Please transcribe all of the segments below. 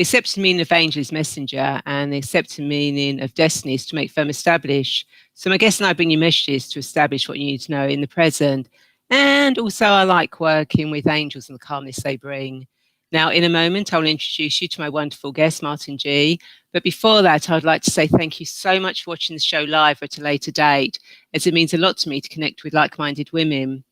The accepted meaning of angel is messenger, and the accepted meaning of destiny is to make firm establish. So my guest and I bring you messages to establish what you need to know in the present. And also I like working with angels and the calmness they bring. Now, in a moment, I'll introduce you to my wonderful guest, Martin G. But before that, I'd like to say thank you so much for watching the show live at a later date, as it means a lot to me to connect with like-minded women.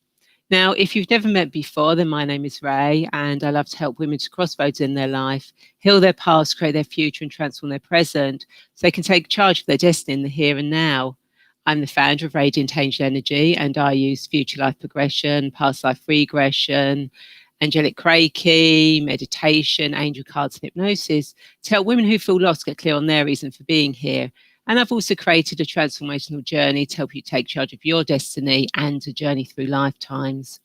Now, if you've never met before, then my name is Rae, and I love to help women to crossroads in their life, heal their past, create their future, and transform their present, so they can take charge of their destiny in the here and now. I'm the founder of Radiant Angel Energy, and I use future life progression, past life regression, Angelic Reiki, meditation, angel cards, and hypnosis to help women who feel lost get clear on their reason for being here. And I've also created a transformational journey to help you take charge of your destiny and a journey through lifetimes.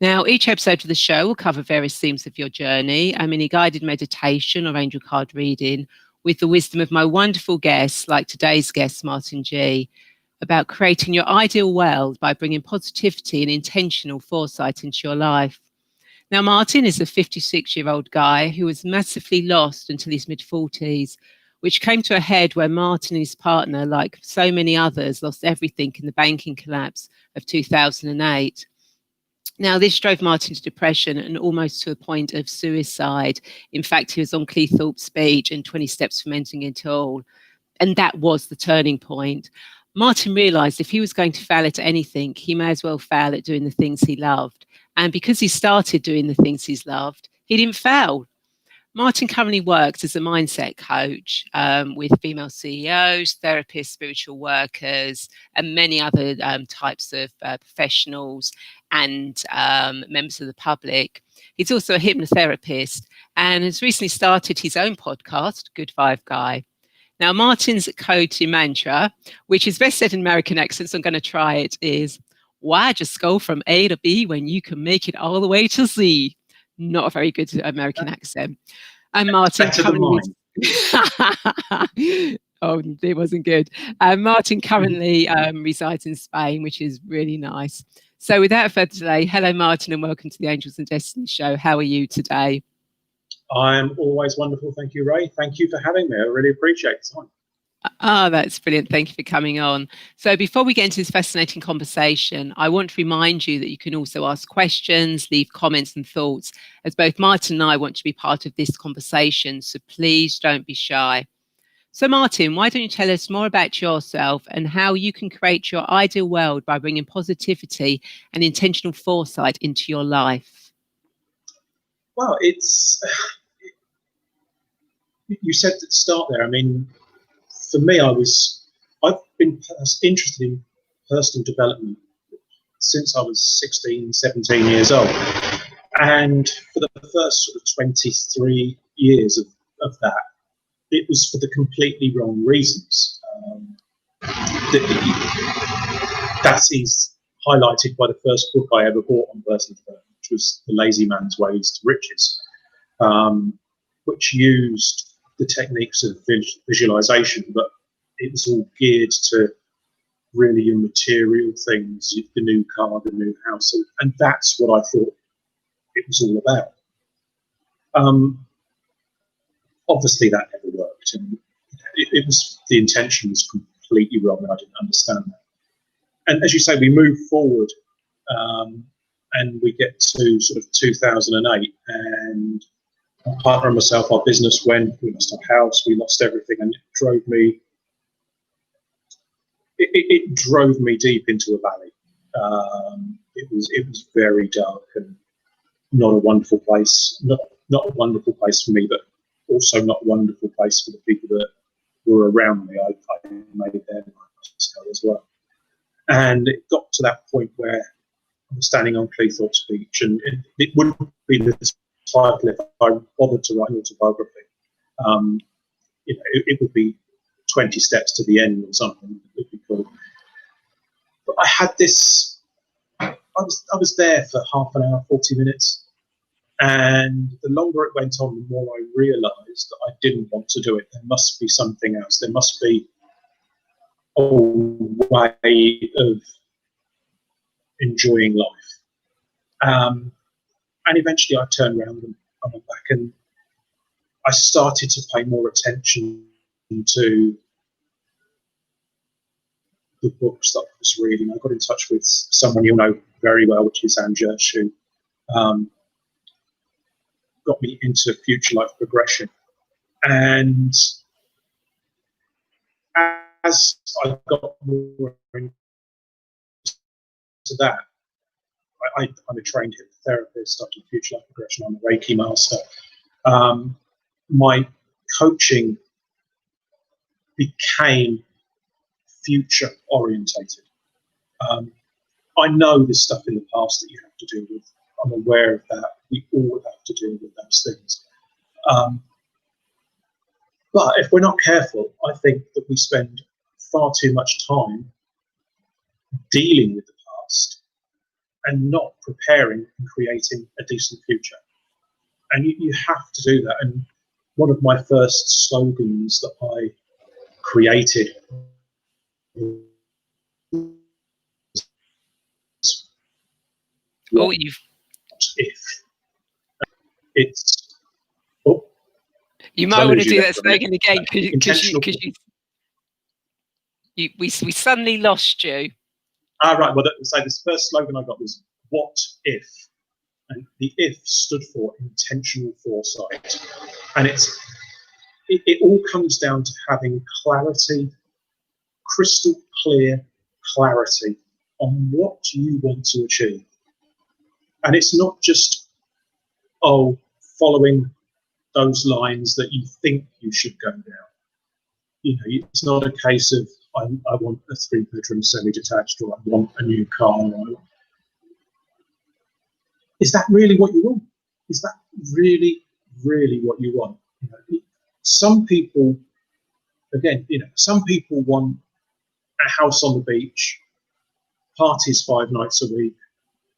Now, each episode of the show will cover various themes of your journey, a mini guided meditation or angel card reading with the wisdom of my wonderful guests, like today's guest, Martin G, about creating your ideal world by bringing positivity and intentional foresight into your life. Now, Martin is a 56-year-old guy who was massively lost until his mid-40s, which came to a head where Martin and his partner, like so many others, lost everything in the banking collapse of 2008. Now, this drove Martin to depression and almost to a point of suicide. In fact, he was on Cleethorpes beach and 20 steps from ending it all. And that was the turning point. Martin realised if he was going to fail at anything, he may as well fail at doing the things he loved. And because he started doing the things he's loved, he didn't fail. Martin currently works as a mindset coach with female CEOs, therapists, spiritual workers, and many other types of professionals and members of the public. He's also a hypnotherapist and has recently started his own podcast, Good Vibe Guy. Now, Martin's go-to mantra, which is best said in American accent, so I'm going to try it, is, why just go from A to B when you can make it all the way to Z? Not a very good American accent. And Martin currently... Oh, it wasn't good. Martin currently resides in Spain, which is really nice. So without further delay, hello, Martin, and welcome to the Angels and Destiny show. How are you today? I'm always wonderful. Thank you, Rae. Thank you for having me. I really appreciate the time. Oh, that's brilliant. Thank you for coming on. So before we get into this fascinating conversation, I want to remind you that you can also ask questions, leave comments and thoughts, as both Martin and I want to be part of this conversation. So please don't be shy. So Martin, why don't you tell us more about yourself and how you can create your ideal world by bringing positivity and intentional foresight into your life? Well, you said at the start there, I mean, for me, I've been interested in personal development since I was 16, 17 years old. And for the first sort of 23 years of that, it was for the completely wrong reasons. That is highlighted by the first book I ever bought on personal development, which was The Lazy Man's Ways to Riches, which used the techniques of visualization, but it was all geared to really immaterial things, the new car, the new house, and that's what I thought it was all about. Obviously that never worked, and the intention was completely wrong, and I didn't understand that. And as you say, we move forward, and we get to sort of 2008, and my partner and myself, our business went, we lost our house, we lost everything, and it drove me deep into a valley. It was very dark and not a wonderful place, not a wonderful place for me, but also not a wonderful place for the people that were around me. I made their lives hell as well. And it got to that point where I'm standing on Cleethorpes beach, and it wouldn't be the title if I bothered to write an autobiography. It would be 20 steps to the end or something. It'd be cool. But I had this. I was there for half an hour, 40 minutes, and the longer it went on, the more I realised that I didn't want to do it. There must be something else. There must be a way of enjoying life. And eventually I turned around and I went back, and I started to pay more attention to the books that I was reading. I got in touch with someone you'll know very well, which is Angelic, who got me into future life progression. And as I got more into that, I'm a trained hypnotherapist. I do future life progression. I'm a Reiki master. My coaching became future orientated. I know there's stuff in the past that you have to deal with. I'm aware of that. We all have to deal with those things. But if we're not careful, I think that we spend far too much time dealing with the past and not preparing and creating a decent future. And you have to do that. And one of my first slogans that I created was, Oh, what if? It's, oh, you might want to lose you do there that for a minute. slogan again Intentional. we suddenly lost you. Right. Well, so this first slogan I got was "What if," and the "if" stood for intentional foresight, and it all comes down to having clarity, crystal clear clarity on what you want to achieve, and it's not just following those lines that you think you should go down. You know, it's not a case of I want a 3-bedroom semi-detached, or I want a new car. Is that really what you want? Is that really, really what you want? You know, some people, again, some people want a house on the beach, parties 5 nights a week,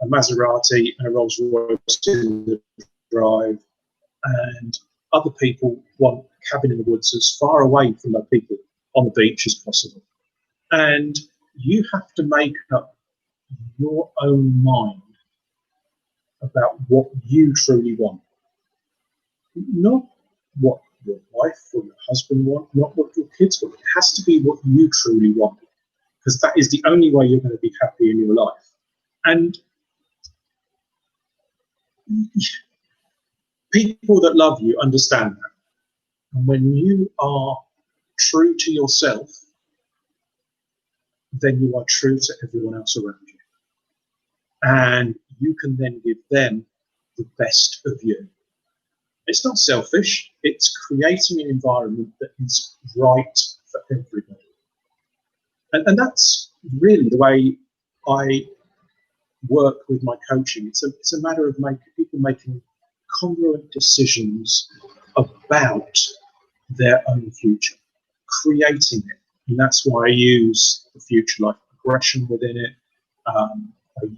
a Maserati and a Rolls Royce in the drive, and other people want a cabin in the woods as far away from the people on the beach as possible. And you have to make up your own mind about what you truly want. Not what your wife or your husband want, not what your kids want. It has to be what you truly want, because that is the only way you're going to be happy in your life. And people that love you understand that. And when you are true to yourself, then you are true to everyone else around you. And you can then give them the best of you. It's not selfish, it's creating an environment that is right for everybody. And that's really the way I work with my coaching. It's a matter of people making congruent decisions about their own future, creating it. And that's why I use the future life progression within it. I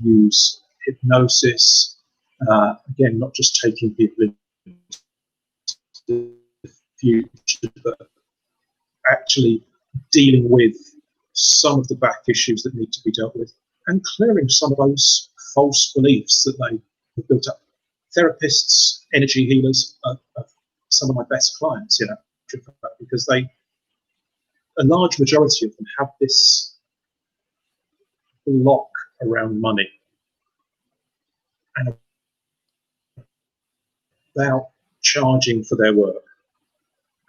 use hypnosis, again, not just taking people into the future, but actually dealing with some of the back issues that need to be dealt with and clearing some of those false beliefs that they have built up. Therapists, energy healers are some of my best clients, because a large majority of them have this block around money and about charging for their work.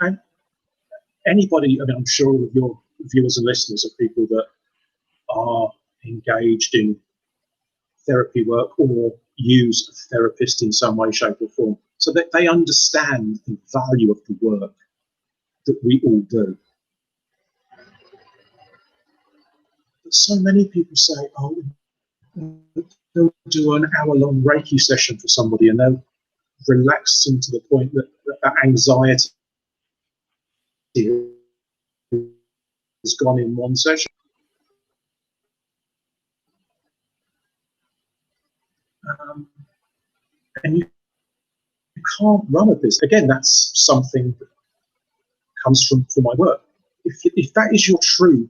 And anybody, I'm sure all of your viewers and listeners are people that are engaged in therapy work or use a therapist in some way, shape or form, so that they understand the value of the work that we all do. But so many people say, they'll do an hour-long Reiki session for somebody and they'll relax them to the point that anxiety has gone in one session. And you can't run a business. Again, that's something that comes from my work. If that is your true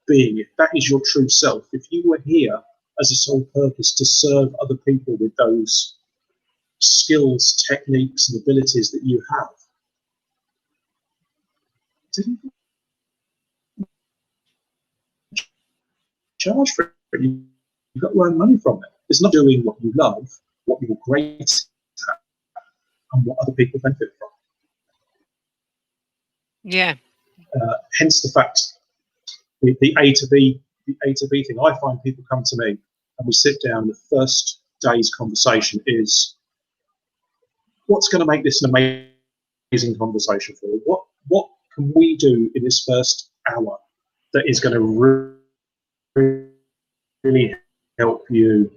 being, if that is your true self, if you were here as a sole purpose to serve other people with those skills, techniques, and abilities that you have, didn't charge for it. You've got to earn money from it. It's not doing what you love, what you're great at, and what other people benefit from. Yeah. Hence the fact the A to B thing. I find people come to me and we sit down. The first day's conversation is, what's going to make this an amazing conversation for you? What can we do in this first hour that is going to really help you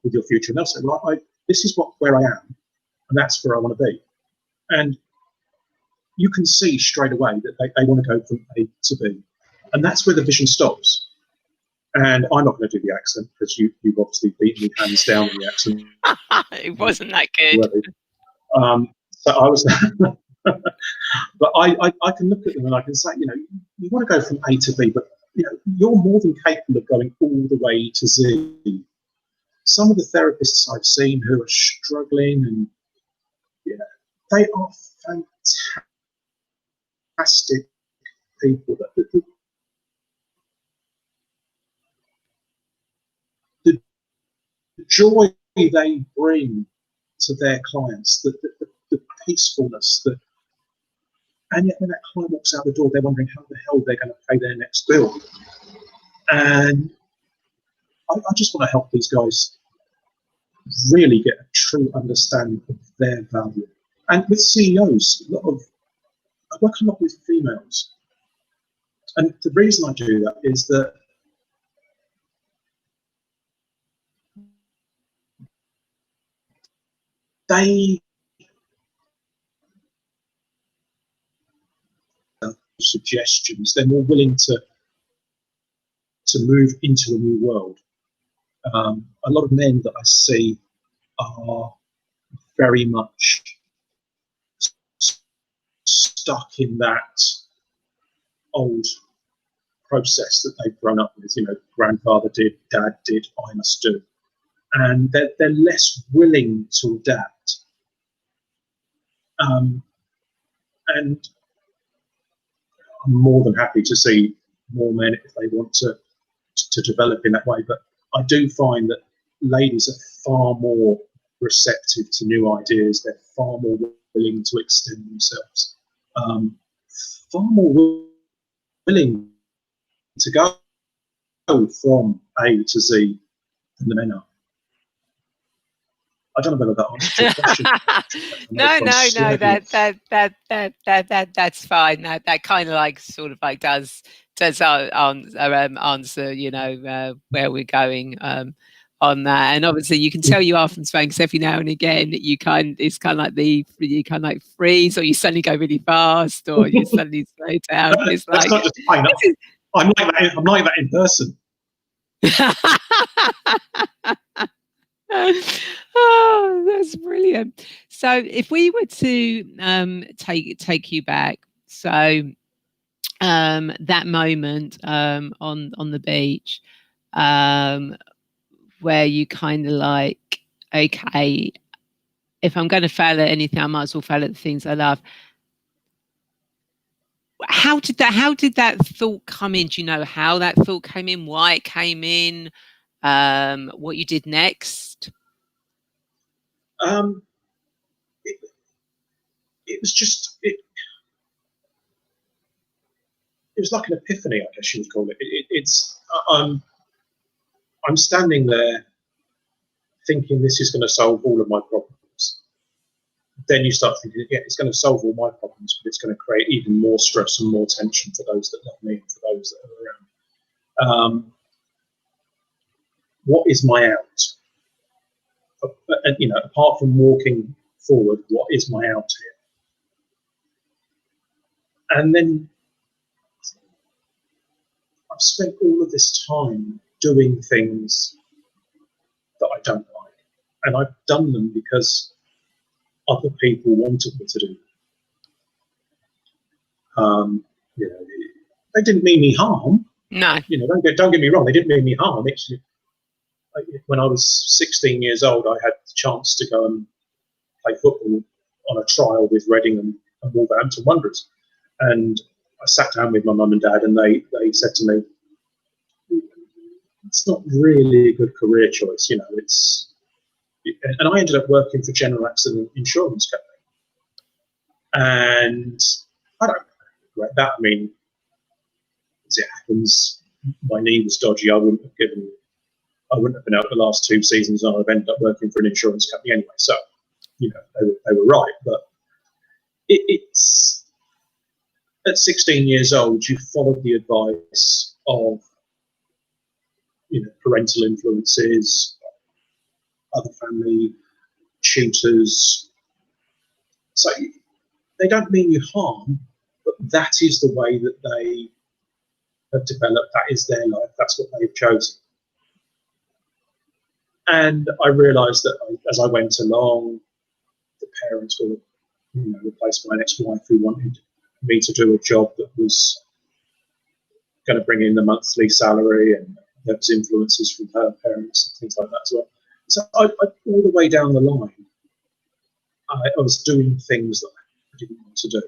with your future? And they'll say, well, this is where I am, and that's where I want to be. And you can see straight away that they want to go from A to B. And that's where the vision stops. And I'm not going to do the accent because you've obviously beaten me hands down on the accent. It wasn't that good. So I was, but I can look at them and I can say, you want to go from A to B, but you're more than capable of going all the way to Z. Some of the therapists I've seen who are struggling, and they are fantastic people. The joy they bring to their clients, the peacefulness, and yet when that client walks out the door, they're wondering how the hell they're going to pay their next bill. And I just want to help these guys really get a true understanding of their value. And with CEOs, I work a lot with females. And the reason I do that is that they suggestions, they're more willing to move into a new world. A lot of men that I see are very much stuck in that old process that they've grown up with. Grandfather did, dad did, I must do. And they're less willing to adapt. And I'm more than happy to see more men if they want to develop in that way. But I do find that ladies are far more receptive to new ideas. They're far more willing to extend themselves, far more willing to go from A to Z than the men are. I don't know whether that answers your question. No, that's fine. That kind of does answer, where we're going on that. And obviously you can tell you are from Spain, because every now and again you freeze, or you suddenly go really fast, or you suddenly slow down. It's like, not just Spain. I'm like that in person. Oh, that's brilliant. So if we were to take you back, so that moment on the beach, where you kind of like, okay, if I'm going to fail at anything, I might as well fail at the things I love. How did that thought come in? Do you know how that thought came in, why it came in, what you did next? It was just it was like an epiphany, I guess you would call it. I'm standing there thinking this is going to solve all of my problems. Then you start thinking, yeah, it's going to solve all my problems, but it's going to create even more stress and more tension for those that love me and for those that are around. What is my out? Apart from walking forward, what is my out here? And then I've spent all of this time doing things that I don't like, and I've done them because other people wanted me to do them. They didn't mean me harm. No. Don't get me wrong. They didn't mean me harm. Actually, when I was 16 years old, I had the chance to go and play football on a trial with Reading and Wolverhampton Wanderers, and I sat down with my mum and dad, and they said to me, "It's not really a good career choice, you know. It's," and I ended up working for General Accident Insurance Company, and I don't regret that. I mean, as it happens, my knee was dodgy. I wouldn't have been out the last 2 seasons, and I've ended up working for an insurance company anyway. So, you know, they were right. But it's at 16 years old, you followed the advice of, you know, parental influences, other family tutors. So they don't mean you harm, but that is the way that they have developed. That is their life. That's what they've chosen. And I realised that as I went along, the parents were, you know, replaced by an ex-wife who wanted me to do a job that was going to bring in the monthly salary, and there was influences from her parents and things like that as well. So all the way down the line, I was doing things that I didn't want to do.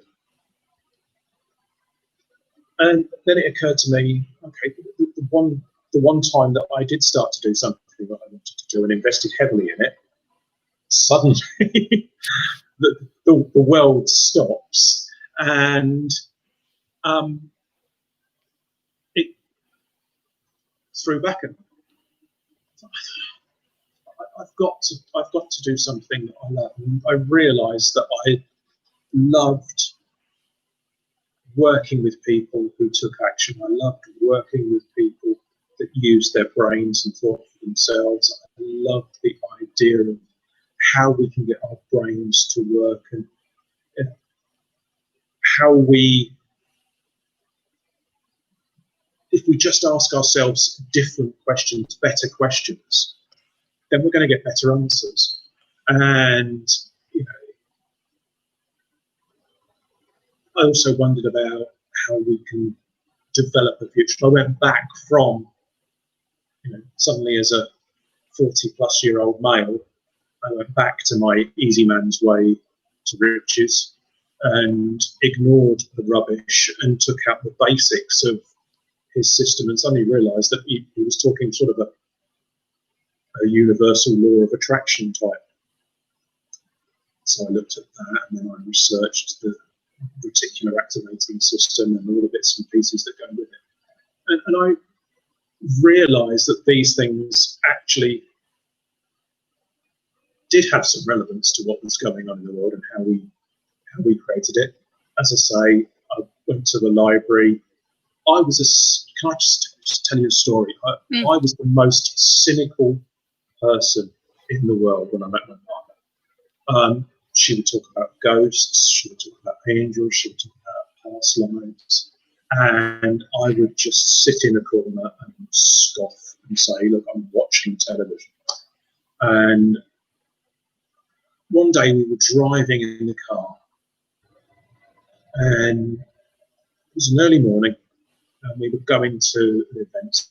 And then it occurred to me, okay, the one time that I did start to do something that I wanted to do and invested heavily in it, suddenly the world stops, and it threw back at me. I've got to do something that I love. And I realised that I loved working with people who took action. I loved working with people that used their brains and thought for themselves. I loved the idea of how we can get our brains to work, and how if we just ask ourselves different questions, better questions, then we're going to get better answers. And, you know, I also wondered about how we can develop a future. I went back from, you know, suddenly as a 40-plus-year-old male, I went back to my easy man's way to riches and ignored the rubbish and took out the basics of his system, and suddenly realised that he was talking sort of a universal law of attraction type. So I looked at that, and then I researched the reticular activating system and all the bits and pieces that go with it. And I realised that these things actually did have some relevance to what was going on in the world and how we created it. As I say, I went to the library. Can I just tell you a story? I was the most cynical person in the world when I met my partner. She would talk about ghosts, she would talk about angels, she would talk about past lives, and I would just sit in a corner and scoff and say, look, I'm watching television. And one day we were driving in the car, and it was an early morning, and we were going to an event.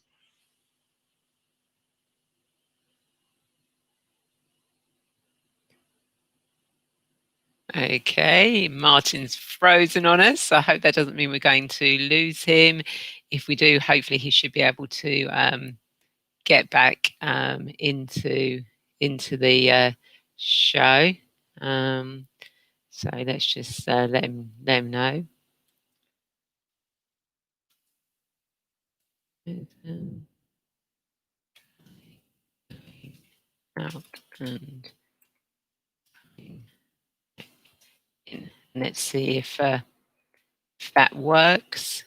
Okay, Martin's frozen on us. I hope that doesn't mean we're going to lose him. If we do, hopefully he should be able to get back into the show. So let's just let him know. Out and in. Let's see if that works.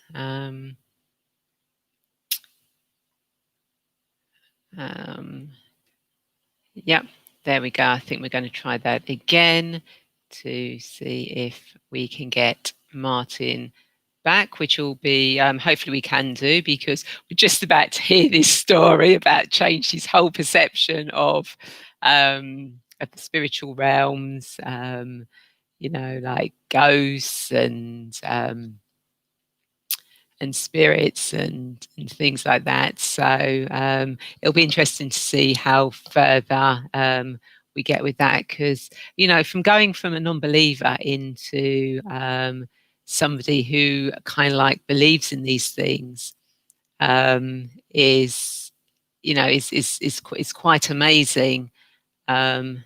Yep, there we go. I think we're going to try that again to see if we can get Martin back, which will be hopefully we can do, because we're just about to hear this story about changed his whole perception of the spiritual realms, you know, like ghosts and spirits and things like that. So it'll be interesting to see how further we get with that, because, you know, from going from a non-believer into somebody who kind of like believes in these things is, you know, is quite amazing, and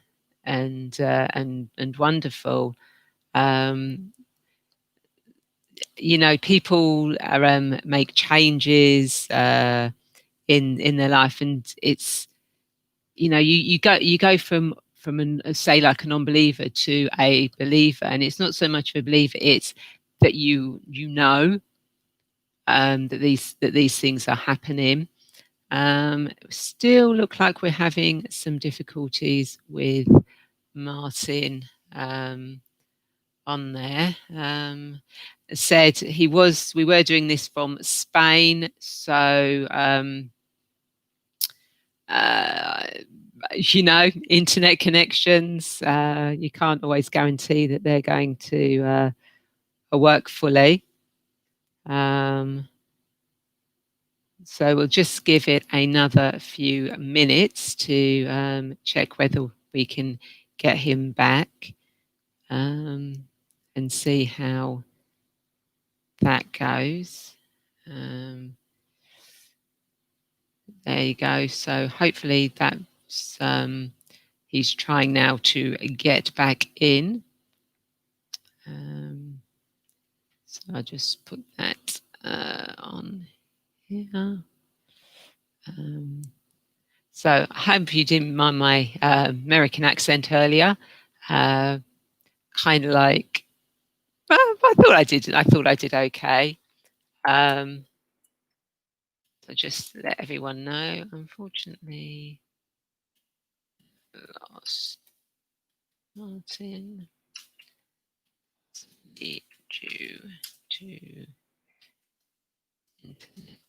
wonderful. You know, people make changes in their life, and it's, you know, you go from say like an unbeliever to a believer, and it's not so much of a believer, it's that you know that these things are happening. Still look like we're having some difficulties with Martin on there. Said we were doing this from Spain, so you know, internet connections, you can't always guarantee that they're going to work fully. So we'll just give it another few minutes to check whether we can get him back, and see how that goes. There you go. So hopefully that's he's trying now to get back in. So I'll just put that on here. So I hope you didn't mind my American accent earlier. Kind of like, well, I thought I did. I thought I did okay. So just let everyone know. Unfortunately, lost Martin due to internet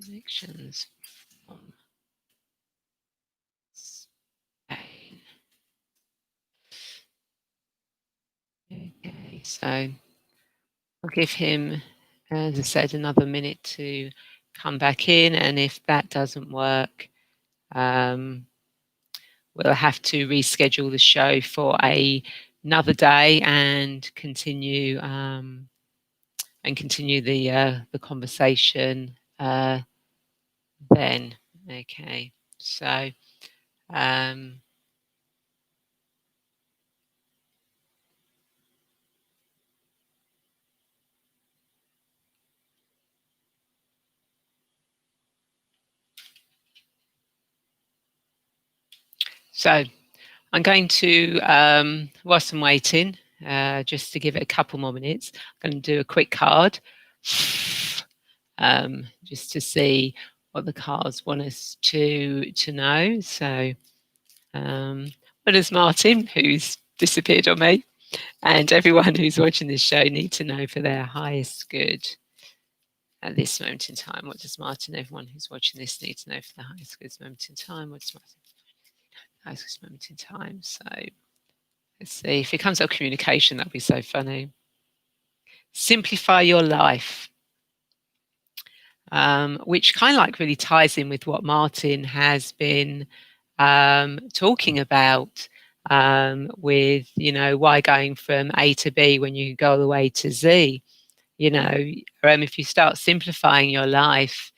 connections from Spain. Okay, so I'll give him, as I said, another minute to come back in, and if that doesn't work, we'll have to reschedule the show for another day and continue the conversation then. Okay, so so I'm going to, whilst I'm waiting, just to give it a couple more minutes, I'm going to do a quick card, just to see what the cards want us to know. So, what does Martin, who's disappeared on me, and everyone who's watching this show need to know for their highest good at this moment in time? What does Martin, everyone who's watching this, need to know for the highest good moment in time? What does Martin highest good moment in time? So let's see. If it comes up communication, that'd be so funny. Simplify your life, which kind of like really ties in with what Martin has been talking about, with, you know, why going from A to B when you go all the way to Z. You know, if you start simplifying your life,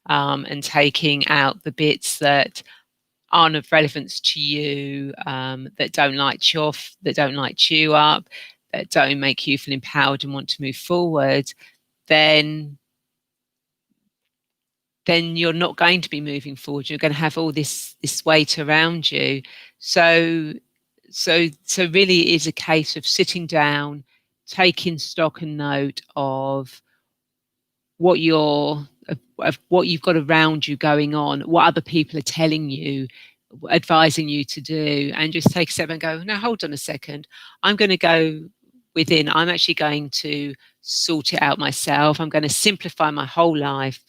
and taking out the bits that aren't of relevance to you, that don't light you off, that don't light you up, that don't make you feel empowered and want to move forward, then you're not going to be moving forward. You're going to have all this weight around you. So really it is a case of sitting down, taking stock and note of what what you've got around you going on, what other people are telling you, advising you to do, and just take a step and go, no, hold on a second. I'm going to go within. I'm actually going to sort it out myself. I'm going to simplify my whole life,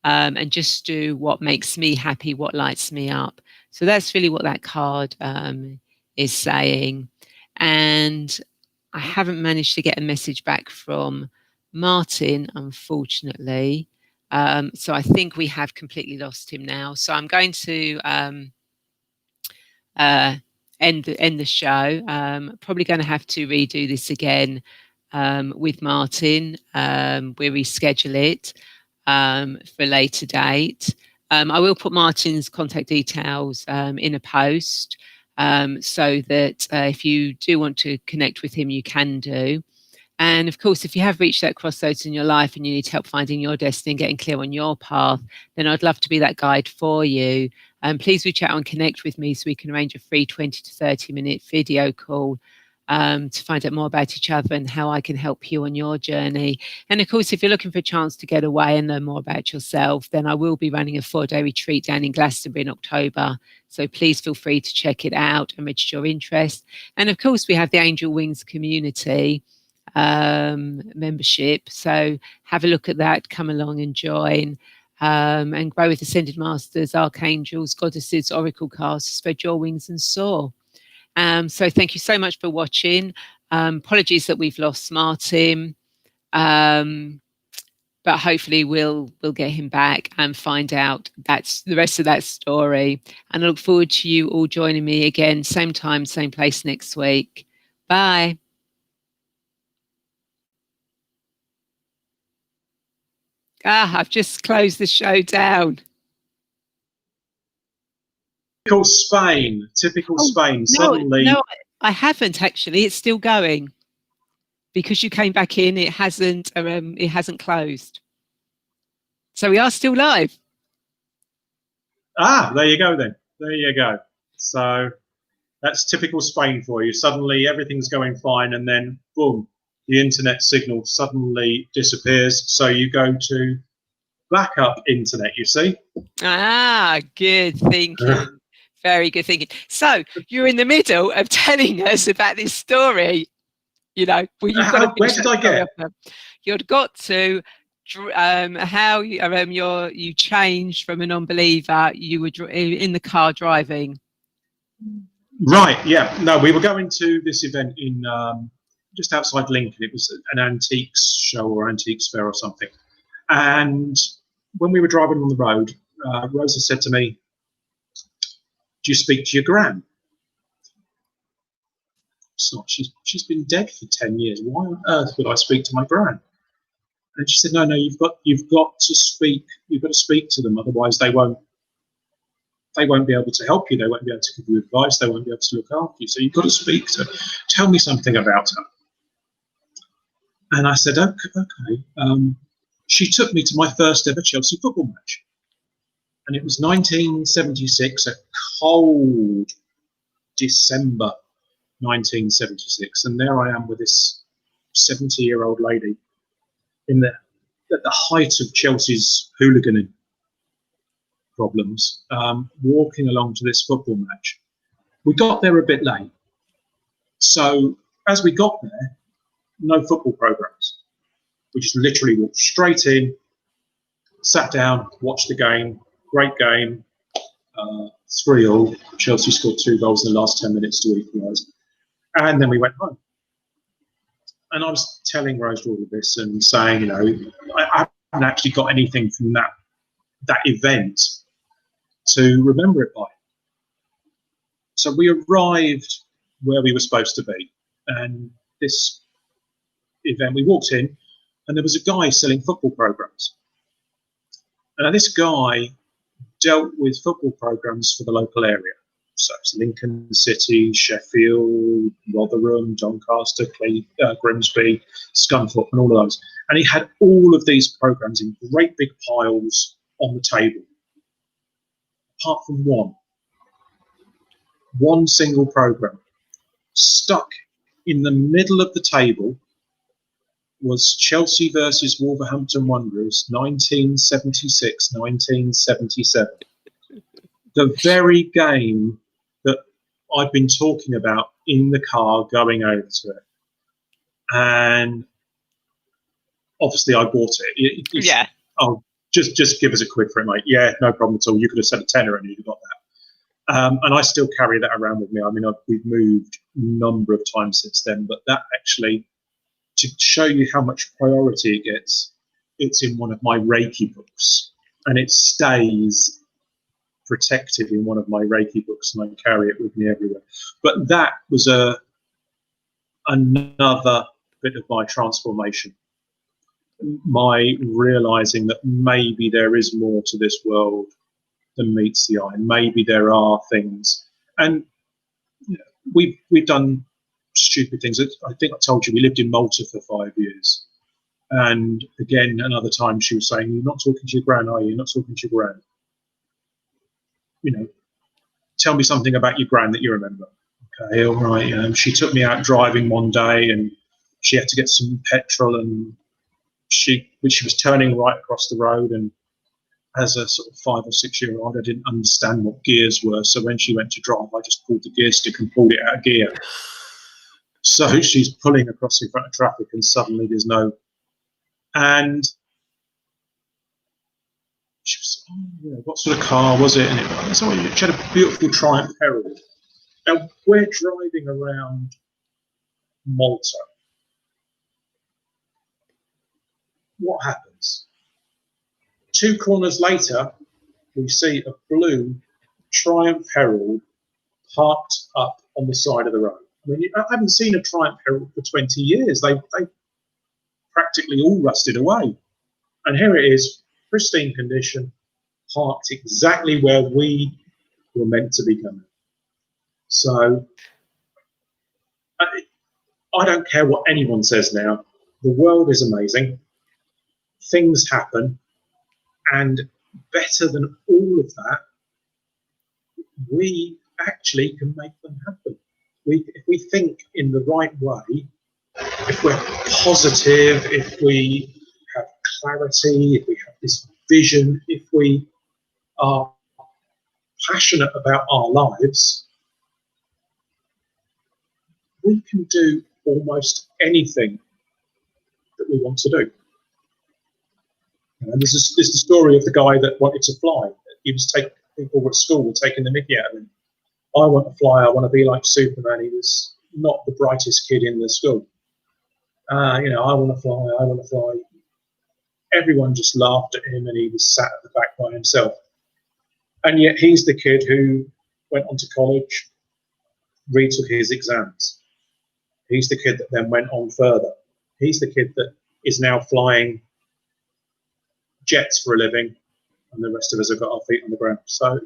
and just do what makes me happy, what lights me up. So that's really what that card is saying. And I haven't managed to get a message back from Martin, unfortunately. So I think we have completely lost him now. So I'm going to end the show. Probably going to have to redo this again with Martin. We reschedule it for a later date. I will put Martin's contact details in a post so that if you do want to connect with him, you can do. And of course, if you have reached that crossroads in your life and you need help finding your destiny and getting clear on your path, then I'd love to be that guide for you. Please reach out and connect with me so we can arrange a free 20 to 30-minute video call to find out more about each other and how I can help you on your journey. And of course, if you're looking for a chance to get away and learn more about yourself, then I will be running a 4-day retreat down in Glastonbury in October. So please feel free to check it out and register your interest. And of course, we have the Angel Wings community membership. So have a look at that, come along and join. And grow with Ascended Masters, Archangels, Goddesses, Oracle cards, spread your wings and soar. So thank you so much for watching. Apologies that we've lost Martin, but hopefully we'll get him back and find out that's the rest of that story. And I look forward to you all joining me again, same time, same place next week. Bye. I've just closed the show down. Typical Spain. Typical Spain. Suddenly, no, I haven't actually. It's still going because you came back in. It hasn't closed. So we are still live. There you go then. There you go. So that's typical Spain for you. Suddenly everything's going fine, and then boom, the internet signal suddenly disappears. So you go to backup internet. You see? Good thinking. Very good thinking. So you're in the middle of telling us about this story. You know, where did I get? You'd got to how you changed from an unbeliever. You were in the car driving. Right. Yeah. No, we were going to this event in just outside Lincoln. It was an antiques show or antiques fair or something. And when we were driving on the road, Rosa said to me, "Do you speak to your gran?" So she's been dead for 10 years. Why on earth would I speak to my gran? And she said, "No, you've got to speak. You've got to speak to them. Otherwise, they won't be able to help you. They won't be able to give you advice. They won't be able to look after you. So you've got to speak to her. Tell me something about her." And I said, "Okay." She took me to my first ever Chelsea football match, and it was 1976, a cold December 1976, and there I am with this 70-year-old lady at the height of Chelsea's hooliganing problems, walking along to this football match. We got there a bit late, so as we got there, no football programs. We just literally walked straight in, sat down, watched the game. Great game, 3-3. Chelsea scored 2 goals in the last 10 minutes to equalise. And then we went home. And I was telling Rose all of this and saying, you know, I haven't actually got anything from that event to remember it by. So we arrived where we were supposed to be. And this event, we walked in and there was a guy selling football programs. And this guy dealt with football programs for the local area. So it's Lincoln City, Sheffield, Rotherham, Doncaster, Grimsby, Scunthorpe, and all of those. And he had all of these programs in great big piles on the table, apart from one single program. Stuck in the middle of the table was Chelsea versus Wolverhampton Wanderers, 1976-1977. The very game that I'd been talking about in the car going over to it. And obviously I bought it. Yeah. Oh, just give us a quid for it, mate. Yeah, no problem at all. You could have said a tenner and you'd have got that. And I still carry that around with me. I mean, we've moved a number of times since then, but that actually, to show you how much priority it gets, it's in one of my Reiki books, and it stays protected in one of my Reiki books, and I carry it with me everywhere. But that was another bit of my transformation. My realizing that maybe there is more to this world than meets the eye. Maybe there are things, and we've done stupid things. I think I told you we lived in Malta for 5 years, and again another time she was saying, "You're not talking to your gran, are you? You're not talking to your gran. Tell me something about your gran that you remember." Okay, all right. She took me out driving one day, and she had to get some petrol, and she was turning right across the road, and as a sort of 5 or 6 year old, I didn't understand what gears were. So when she went to drive, I just pulled the gear stick and pulled it out of gear. So she's pulling across in front of traffic, and suddenly there's no. And she was, what sort of car was it? And she had a beautiful Triumph Herald. Now we're driving around Malta. What happens? 2 corners later, we see a blue Triumph Herald parked up on the side of the road. I mean, I haven't seen a Triumph Herald for 20 years. They practically all rusted away. And here it is, pristine condition, parked exactly where we were meant to be going. So I don't care what anyone says now. The world is amazing. Things happen. And better than all of that, we actually can make them happen. If we think in the right way, if we're positive, if we have clarity, if we have this vision, if we are passionate about our lives, we can do almost anything that we want to do. And there's the story of the guy that wanted to fly. He was people at school were taking the mickey out of him. I want to fly. I want to be like Superman. He was not the brightest kid in the school. I want to fly. I want to fly. Everyone just laughed at him, and he was sat at the back by himself. And yet he's the kid who went on to college, retook his exams. He's the kid that then went on further. He's the kid that is now flying jets for a living, and the rest of us have got our feet on the ground. So,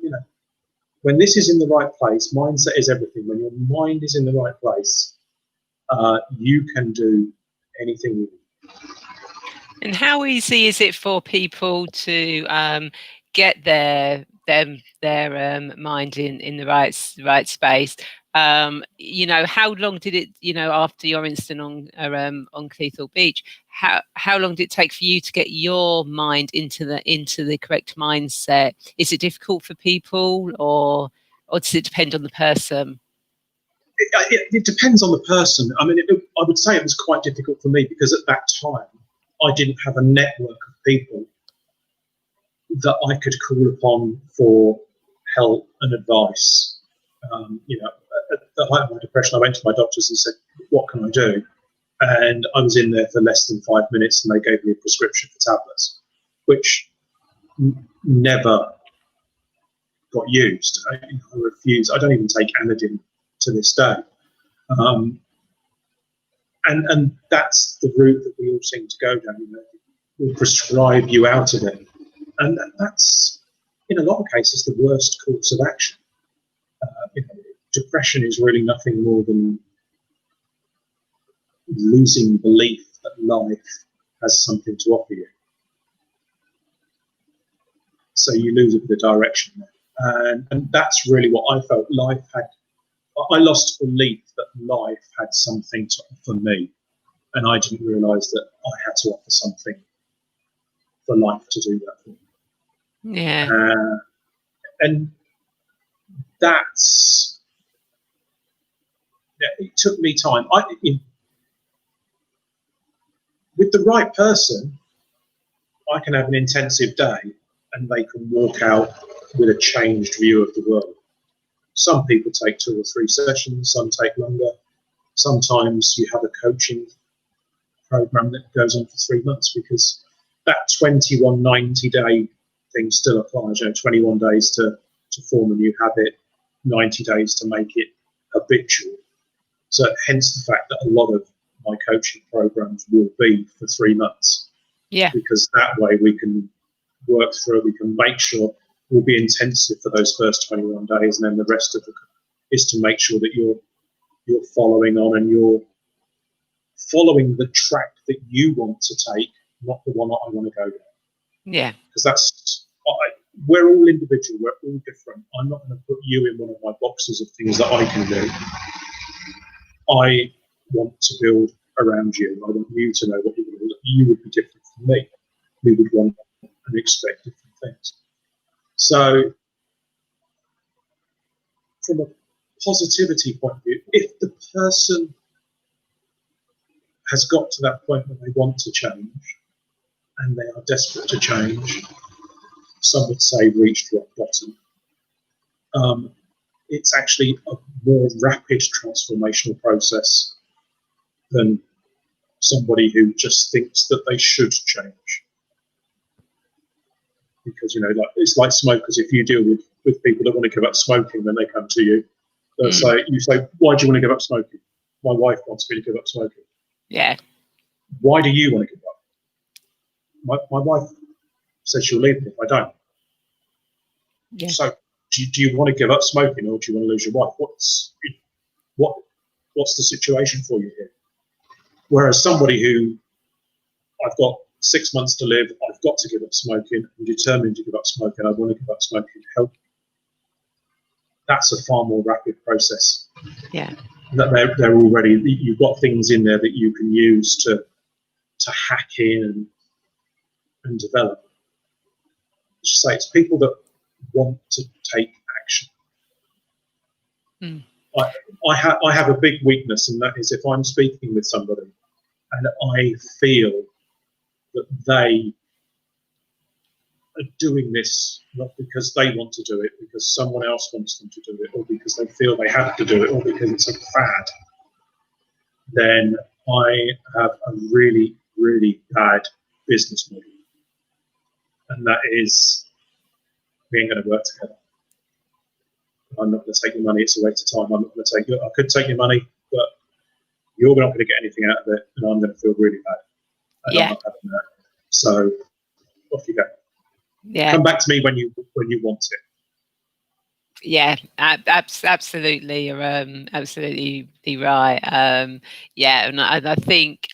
when this is in the right place, mindset is everything. When your mind is in the right place, you can do anything you want. And how easy is it for people to get their mind in the right space? How long did it? After your incident on Cleethorpes Beach, how long did it take for you to get your mind into the correct mindset? Is it difficult for people, or does it depend on the person? It depends on the person. I mean, I would say it was quite difficult for me because at that time I didn't have a network of people that I could call upon for help and advice. At the height of my depression, I went to my doctors and said, "What can I do?" And I was in there for less than 5 minutes, and they gave me a prescription for tablets, which never got used. I refuse. I don't even take Anadin to this day. And that's the route that we all seem to go down. We'll prescribe you out of it. And that's, in a lot of cases, the worst course of action. Depression is really nothing more than losing belief that life has something to offer you. So you lose a bit of direction there. And that's really what I felt life had. I lost belief that life had something to offer me. And I didn't realise that I had to offer something for life to do that for me. Yeah. And that's, it took me time. With the right person, I can have an intensive day and they can walk out with a changed view of the world. Some people take 2 or 3 sessions, some take longer. Sometimes you have a coaching program that goes on for 3 months because that 21 90-day thing still applies. 21 days to form a new habit, 90 days to make it habitual. So hence the fact that a lot of my coaching programs will be for 3 months. Yeah. Because that way we can work through, we can make sure we'll be intensive for those first 21 days, and then the rest of it is to make sure that you're following on and you're following the track that you want to take, not the one that I want to go down. Yeah. Because we're all individual, we're all different. I'm not going to put you in one of my boxes of things that I can do. I want to build around you. I want you to know what you want. You would be different from me. We would want and expect different things. So, from a positivity point of view, if the person has got to that point where they want to change and they are desperate to change, some would say reached rock bottom, it's actually a more rapid transformational process than somebody who just thinks that they should change. Because, like, it's like smokers. If you deal with people that want to give up smoking, when they come to you, they'll say, why do you want to give up smoking? My wife wants me to give up smoking. Yeah. Why do you want to give up? My wife says she'll leave me if I don't. Yeah. So do you want to give up smoking, or do you want to lose your wife? What's the situation for you here? Whereas somebody who, I've got 6 months to live, I've got to give up smoking, I'm determined to give up smoking, I want to give up smoking, help. That's a far more rapid process. Yeah. That they're already, you've got things in there that you can use to hack in and develop. Just say it's people that want to take action. I have a big weakness, and that is if I'm speaking with somebody and I feel that they are doing this not because they want to do it, because someone else wants them to do it, or because they feel they have to do it, or because it's a fad, then I have a really, really bad business model. And that is, we ain't going to work together. I'm not going to take your money, it's a waste of time. I'm not going to take I could take your money, but you're not going to get anything out of it, and I'm going to feel really bad. And I'm not having that. So off you go. Yeah. Come back to me when you want it. Yeah, absolutely. You're absolutely right. Yeah, and I think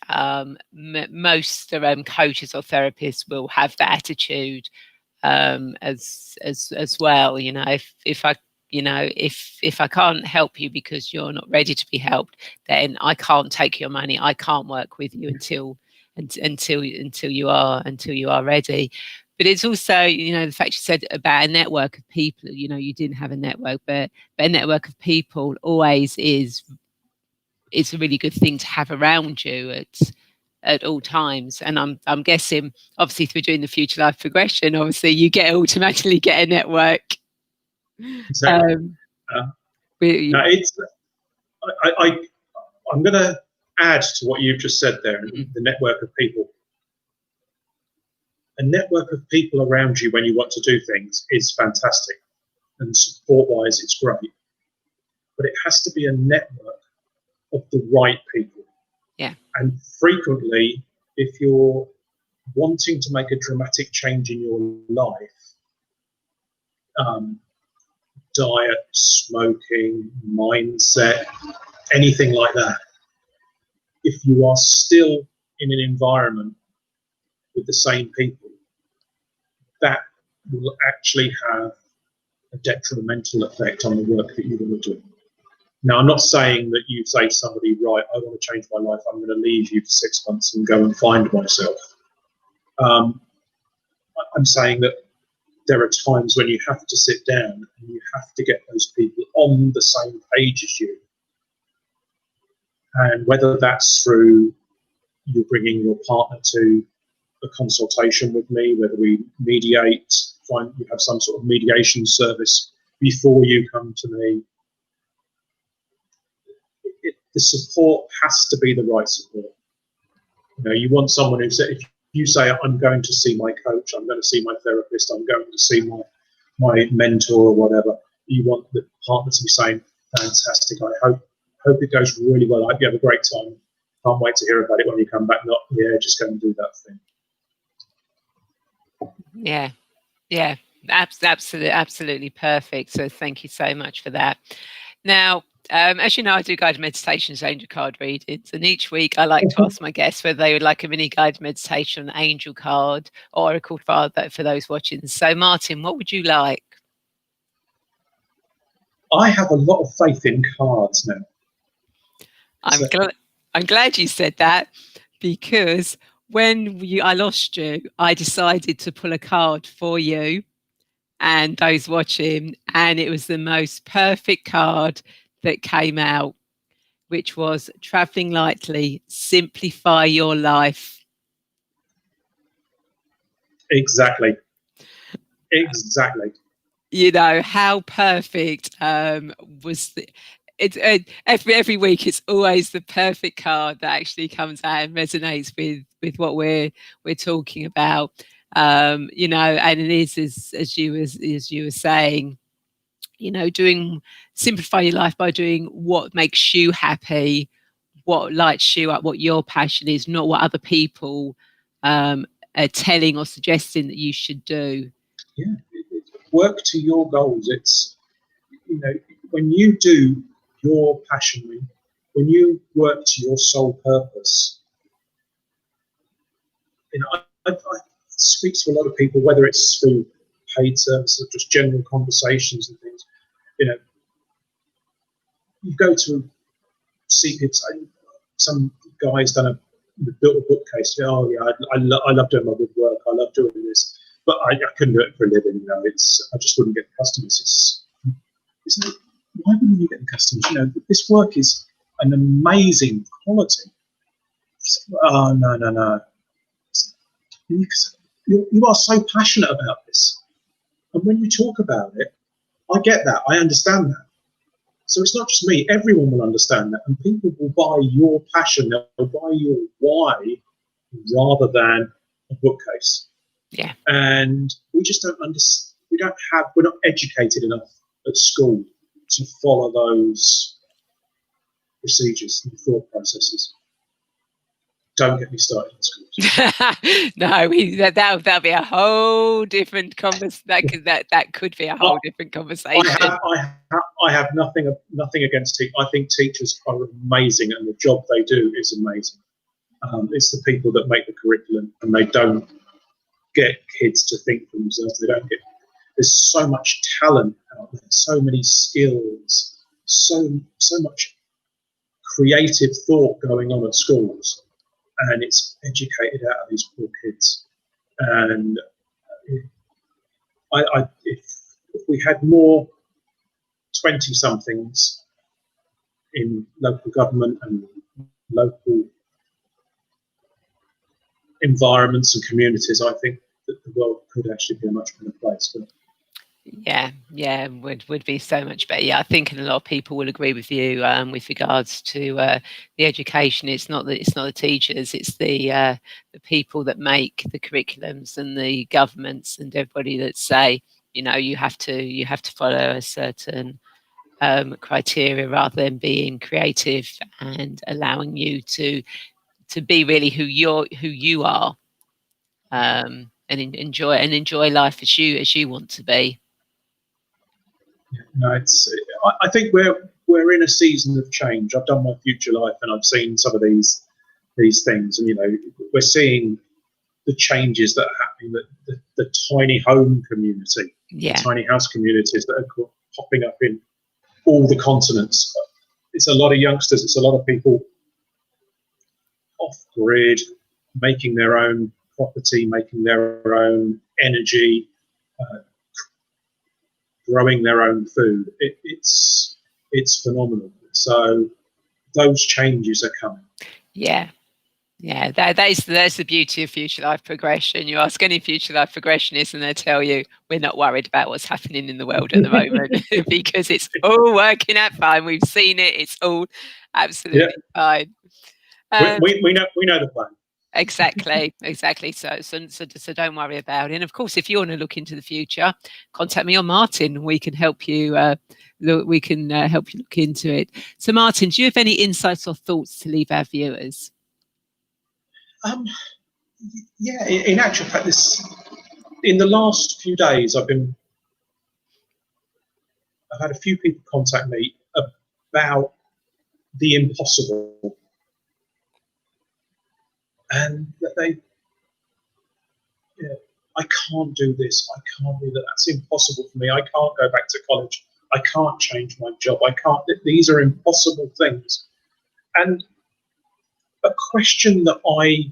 most coaches or therapists will have that attitude as well. If I can't help you because you're not ready to be helped, then I can't take your money. I can't work with you until you are ready. But it's also, the fact you said about a network of people. You didn't have a network, but a network of people always is. It's a really good thing to have around you at all times. And I'm guessing, obviously, through doing the future life progression, obviously you automatically get a network. Exactly. No, it's. I'm going to add to what you've just said there. The network of people. A network of people around you when you want to do things is fantastic, and support-wise, it's great. But it has to be a network of the right people. Yeah. And frequently, if you're wanting to make a dramatic change in your life, diet, smoking, mindset, anything like that, if you are still in an environment with the same people, that will actually have a detrimental effect on the work that you want to do. Now, I'm not saying that you say to somebody, right, I want to change my life, I'm going to leave you for 6 months and go and find myself. I'm saying that there are times when you have to sit down and you have to get those people on the same page as you. And whether that's through you bringing your partner to a consultation with me, whether we mediate, you have some sort of mediation service before you come to me. The support has to be the right support. You want someone who says, if you say, I'm going to see my coach, I'm going to see my therapist, I'm going to see my mentor or whatever, you want the partner to be saying, fantastic, I hope it goes really well, I hope you have a great time. Can't wait to hear about it when you come back. Not, yeah, just go and do that thing. Yeah, absolutely perfect. So thank you so much for that. Now, as you know, I do guided meditations, angel card readings, and each week I like to ask my guests whether they would like a mini guided meditation, angel card, or oracle card for those watching. So, Martin, what would you like? I have a lot of faith in cards now. I'm glad you said that, because when I lost you, I decided to pull a card for you and those watching, and it was the most perfect card that came out, which was traveling lightly, simplify your life. Exactly. You know, how perfect was every week it's always the perfect card that actually comes out and resonates with what we're talking about. You know, and it is as you were saying, you know, simplify your life by doing what makes you happy, what lights you up, what your passion is, not what other people are telling or suggesting that you should do. Yeah, work to your goals. It's, you know, when you do your passion, when you work to your sole purpose, you know, I speak to a lot of people, whether it's through paid services or just general conversations and things. You know, you go to see people. Some guy's built a bookcase. Oh yeah, I love doing my woodwork. I love doing this, but I couldn't do it for a living. You know, I just wouldn't get customers. Why wouldn't you get the customers? You know, this work is an amazing quality. Oh no. You are so passionate about this, and when you talk about it, I get that. I understand that. So it's not just me. Everyone will understand that, and people will buy your passion. They'll buy your why rather than a bookcase. Yeah. And we just don't understand. We're not educated enough at school to follow those procedures and thought processes. Don't get me started on schools. No, that'll be a whole different conversation. That could be a whole different conversation. I have nothing against teachers. I think teachers are amazing, and the job they do is amazing. It's the people that make the curriculum, and they don't get kids to think for themselves. There's so much talent out there, so many skills, so much creative thought going on at schools, and it's educated out of these poor kids. And if we had more 20-somethings in local government and local environments and communities, I think that the world could actually be a much better place. But yeah, would be so much better. Yeah, I think, and a lot of people will agree with you with regards to the education. It's not the teachers, it's the people that make the curriculums and the governments and everybody that say, you know, you have to follow a certain criteria rather than being creative and allowing you to be really who you are, and enjoy life as you want to be. No, I think we're in a season of change. I've done my future life, and I've seen some of these things, and you know, we're seeing the changes that are happening. The tiny home community, the tiny house communities that are popping up in all the continents. It's a lot of youngsters. It's a lot of people off grid, making their own property, making their own energy. Growing their own food. It's phenomenal. So those changes are coming. Yeah, that's the beauty of future life progression. You ask any future life progressionist and they'll tell you we're not worried about what's happening in the world at the moment because it's all working out fine. We've seen it. It's all absolutely fine. We know the plan. Exactly. So don't worry about it. And of course, if you want to look into the future, contact me or Martin. We can help you. Help you look into it. So, Martin, do you have any insights or thoughts to leave our viewers? Um, yeah, in actual fact, in the last few days, I've had a few people contact me about the impossible, and that I can't do this, I can't do that, that's impossible for me, I can't go back to college, I can't change my job, I can't, these are impossible things. And a question that I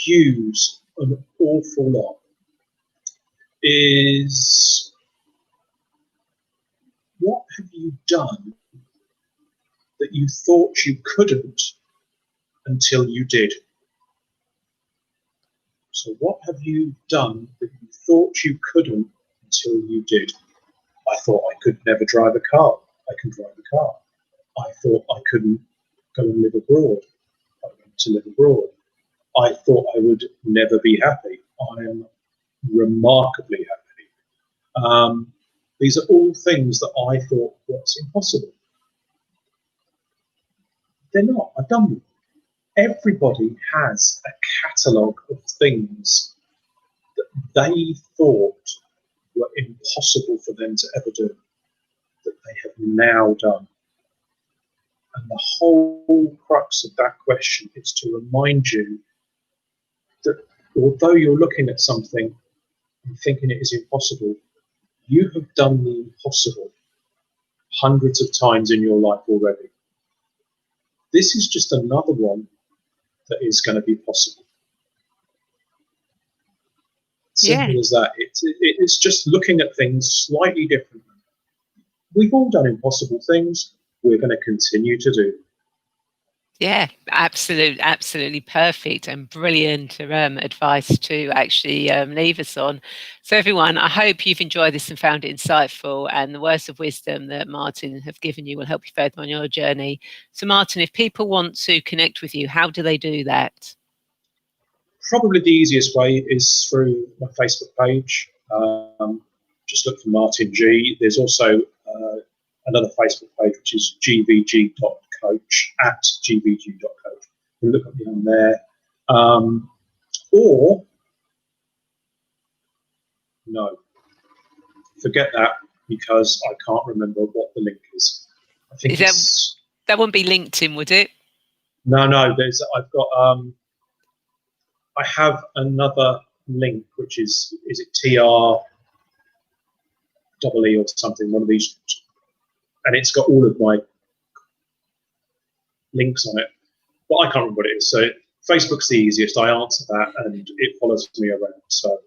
use an awful lot is, what have you done that you thought you couldn't until you did? So what have you done that you thought you couldn't until you did? I thought I could never drive a car. I can drive a car. I thought I couldn't go and live abroad. I went to live abroad. I thought I would never be happy. I am remarkably happy. These are all things that I thought was impossible. They're not. I've done them. Everybody has a catalogue of things that they thought were impossible for them to ever do, that they have now done. And the whole crux of that question is to remind you that although you're looking at something and thinking it is impossible, you have done the impossible hundreds of times in your life already. This is just another one that is going to be possible. Simple as that. It's just looking at things slightly differently. We've all done impossible things. We're going to continue to do. Yeah, absolutely perfect and brilliant advice to actually leave us on. So everyone, I hope you've enjoyed this and found it insightful, and the words of wisdom that Martin have given you will help you further on your journey. So Martin, if people want to connect with you, how do they do that? Probably the easiest way is through my Facebook page. Just look for Martin G. There's also another Facebook page, which is gvg.coach, at gvg.coach. You can look at me on there. Or, no, forget that, because I can't remember what the link is. I think that wouldn't be LinkedIn, would it? No, I have another link, which is it TR double E or something, one of these, and it's got all of my links on it, but I can't remember what it is. So Facebook's the easiest. I answer that, and it follows me around. So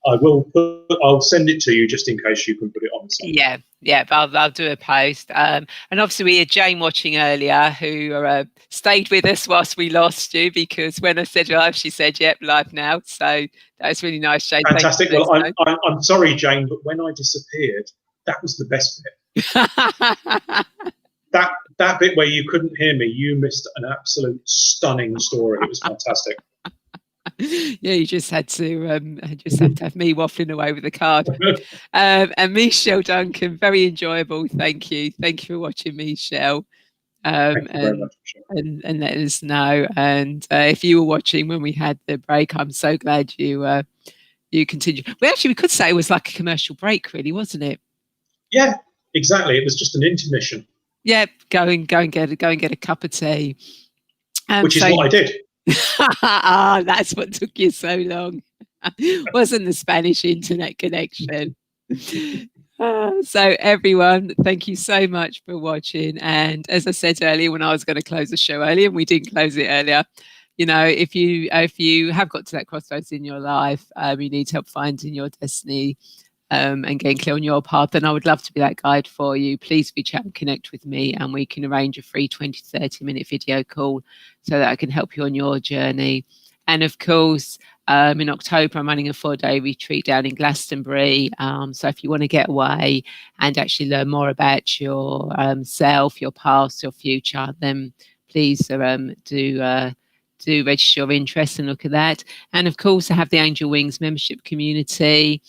I'll send it to you just in case you can put it on. Yeah, but I'll do a post. And obviously we had Jane watching earlier, who stayed with us whilst we lost you, because when I said live, she said, "Yep, live now." So that was really nice, Jane. Fantastic. Well, I'm sorry, Jane, but when I disappeared, that was the best bit. That bit where you couldn't hear me, you missed an absolute stunning story. It was fantastic. Yeah, you just had to have me waffling away with the card. And Michelle Duncan, very enjoyable. Thank you for watching, Michelle. Thank you very much, Michelle. And let us know. And if you were watching when we had the break, I'm so glad you continued. We could say it was like a commercial break, really, wasn't it? Yeah, exactly. It was just an intermission. Yeah, go and get a cup of tea. Which is what I did. That's what took you so long. Wasn't the Spanish internet connection. So everyone, thank you so much for watching. And as I said earlier, when I was going to close the show earlier, and we didn't close it earlier, if you have got to that crossroads in your life, you need help finding your destiny, and getting clear on your path, then I would love to be that guide for you. Please reach out and connect with me, and we can arrange a free 20-30 minute video call so that I can help you on your journey. And of course, in October, I'm running a 4-day retreat down in Glastonbury. So if you want to get away and actually learn more about your self, your past, your future, then please do register your interest and look at that. And of course, I have the Angel Wings membership community,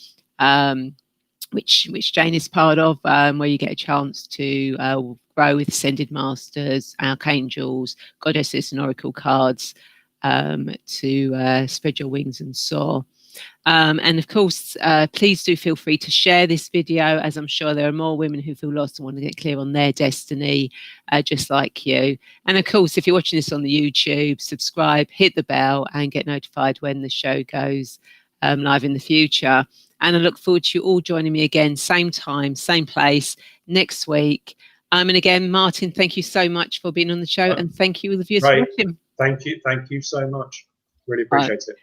which Jane is part of, where you get a chance to grow with ascended masters, archangels, goddesses, and oracle cards, to spread your wings and soar. And of course, please do feel free to share this video, as I'm sure there are more women who feel lost and want to get clear on their destiny, just like you. And of course, if you're watching this on the YouTube, subscribe, hit the bell, and get notified when the show goes live in the future. And I look forward to you all joining me again, same time, same place, next week. And again, Martin, thank you so much for being on the show, and thank you all the viewers for watching. Thank you so much. Really appreciate it.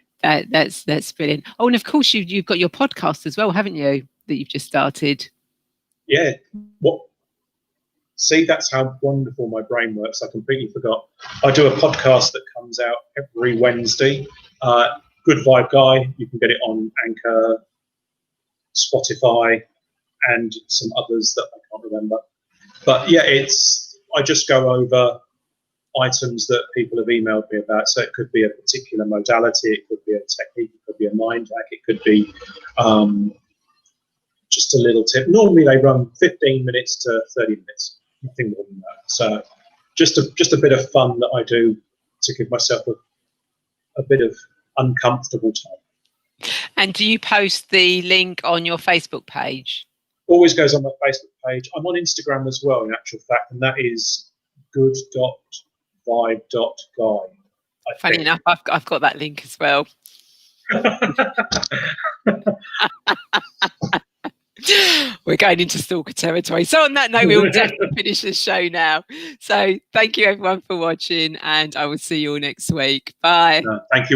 That's brilliant. Oh, and of course you've got your podcast as well, haven't you? That you've just started. Yeah. See, that's how wonderful my brain works. I completely forgot. I do a podcast that comes out every Wednesday. Good Vibe Guy. You can get it on Anchor, Spotify, and some others that I can't remember. But yeah, I just go over items that people have emailed me about. So it could be a particular modality, it could be a technique, it could be a mind hack, it could be just a little tip. Normally they run 15 minutes to 30 minutes, nothing more than that. So just a bit of fun that I do to give myself a bit of uncomfortable time. And do you post the link on your Facebook page? Always goes on my Facebook page. I'm on Instagram as well, in actual fact, and that is good.vibe.guy. Funny enough, I've got that link as well. We're going into stalker territory. So on that note, we'll definitely finish the show now. So thank you everyone for watching, and I will see you all next week. Bye. Thank you.